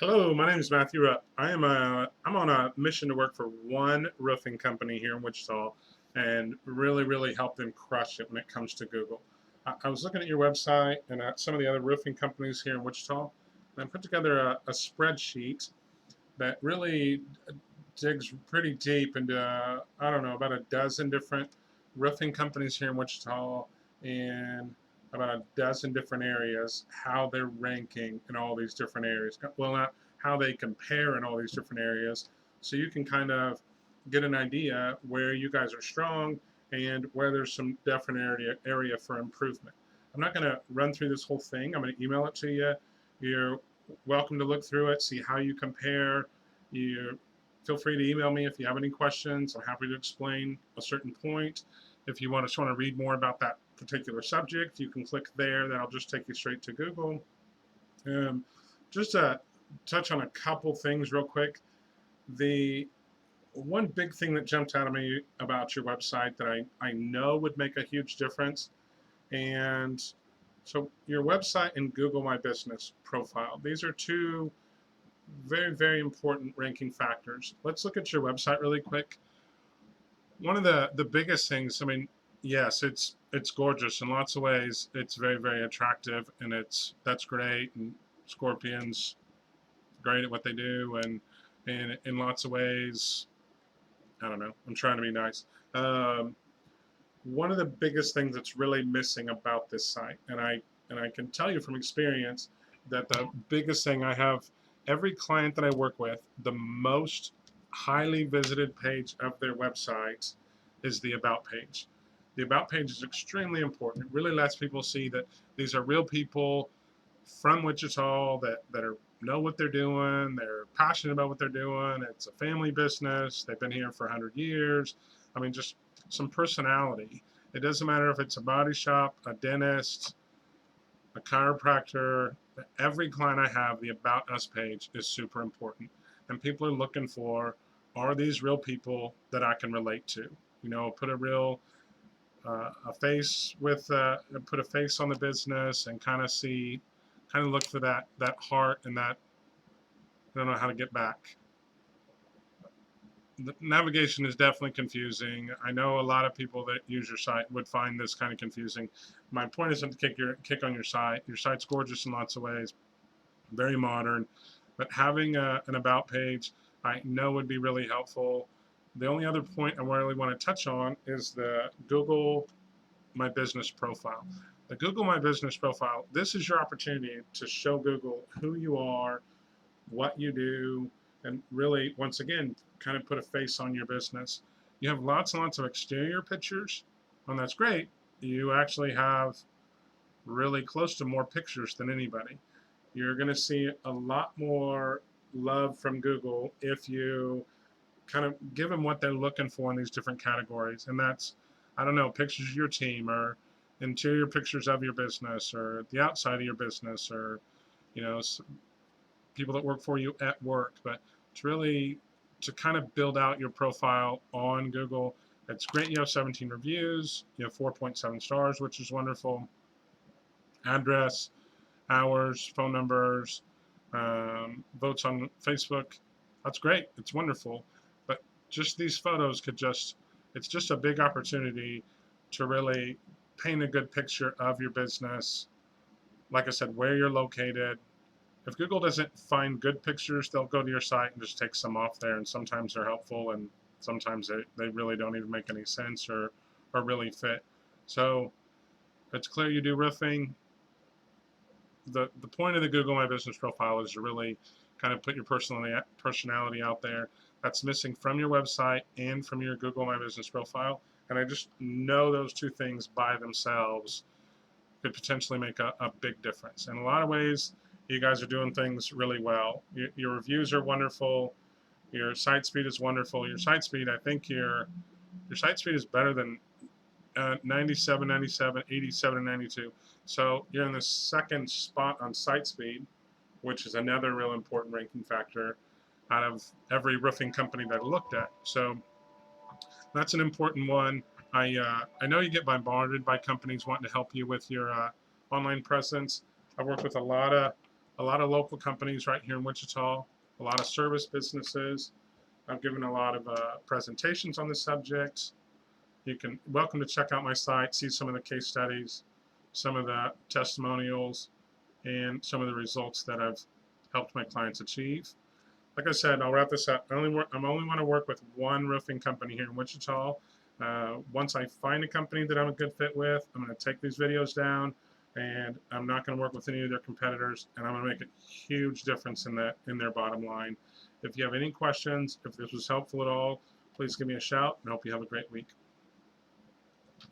Hello, my name is Matthew Rupp. I'm on a mission to work for one roofing company here in Wichita and really help them crush it when it comes to Google. I was looking at your website and at some of the other roofing companies here in Wichita, and I put together a spreadsheet that really digs pretty deep into, I don't know, about a dozen different roofing companies here in Wichita and about a dozen different areas, how they're ranking in all these different areas. Well, not how they compare in all these different areas. So you can kind of get an idea where you guys are strong and where there's some definite area for improvement. I'm not going to run through this whole thing. I'm going to email it to you. You're welcome to look through it, see how you compare. You feel free to email me if you have any questions. I'm happy to explain a certain point. If you want to read more about that particular subject, you can click there. That'll just take you straight to Google. Um, just to touch on a couple things real quick. The one big thing that jumped out at me about your website that I know would make a huge difference, and so your website and Google My Business profile. These are two very important ranking factors. Let's look at your website really quick. One of the biggest things, I mean, yes, it's gorgeous in lots of ways. It's very attractive, and that's great. And Scorpions great at what they do, and in lots of ways, I don't know. I'm trying to be nice. Um, One of the biggest things that's really missing about this site, and I can tell you from experience that the biggest thing I have every client that I work with, the most highly visited page of their website is the about page. The about page is extremely important. It really lets people see that these are real people from Wichita that are know what they're doing. They're passionate about what they're doing. It's a family business. They've been here for 100 years. I mean, just some personality. It doesn't matter if it's a body shop, a dentist, a chiropractor. Every client I have, the About Us page is super important. And people are looking for, are these real people that I can relate to? You know, put a real a face with put a face on the business and kind of look for that heart and that I don't know how to get back. The navigation is definitely confusing. I know a lot of people that use your site would find this kind of confusing. My point isn't to kick on your site. Your site's gorgeous in lots of ways, very modern, but having an about page I know would be really helpful. The only other point I really want to touch on is the Google My Business profile. The Google My Business profile, this is your opportunity to show Google who you are, what you do, and really, once again, kind of put a face on your business. You have lots and lots of exterior pictures, and that's great. You actually have really close to more pictures than anybody. You're going to see a lot more love from Google if you kind of give them what they're looking for in these different categories. And that's, I don't know, pictures of your team or interior pictures of your business or the outside of your business or, you know, people that work for you at work. But it's really to kind of build out your profile on Google. It's great you have 17 reviews, you have 4.7 stars, which is wonderful. Address, hours, phone numbers, votes on Facebook. That's great. It's wonderful. But just these photos it's just a big opportunity to really paint a good picture of your business. Like I said, where you're located. If Google doesn't find good pictures, they'll go to your site and just take some off there. And sometimes they're helpful and sometimes they really don't even make any sense or really fit. So it's clear you do roofing. The point of the Google My Business profile is to really kind of put your personality out there. That's missing from your website and from your Google My Business profile. And I just know those two things by themselves could potentially make a big difference. In a lot of ways, you guys are doing things really well. Your reviews are wonderful. Your site speed is wonderful. Your site speed, I think your site speed is better than 97, 97, 87, and 92. So you're in the second spot on site speed, which is another real important ranking factor out of every roofing company that I looked at. So that's an important one. I know you get bombarded by companies wanting to help you with your online presence. I've worked with a lot of a lot of local companies right here in Wichita, a lot of service businesses. I've given a lot of presentations on the subject. You can welcome to check out my site, see some of the case studies, some of the testimonials, and some of the results that I've helped my clients achieve. Like I said, I'll wrap this up. I only want to work with one roofing company here in Wichita. Once I find a company that I'm a good fit with, I'm going to take these videos down, and I'm not going to work with any of their competitors, and I'm going to make a huge difference in their bottom line. If you have any questions, if this was helpful at all, please give me a shout, and I hope you have a great week.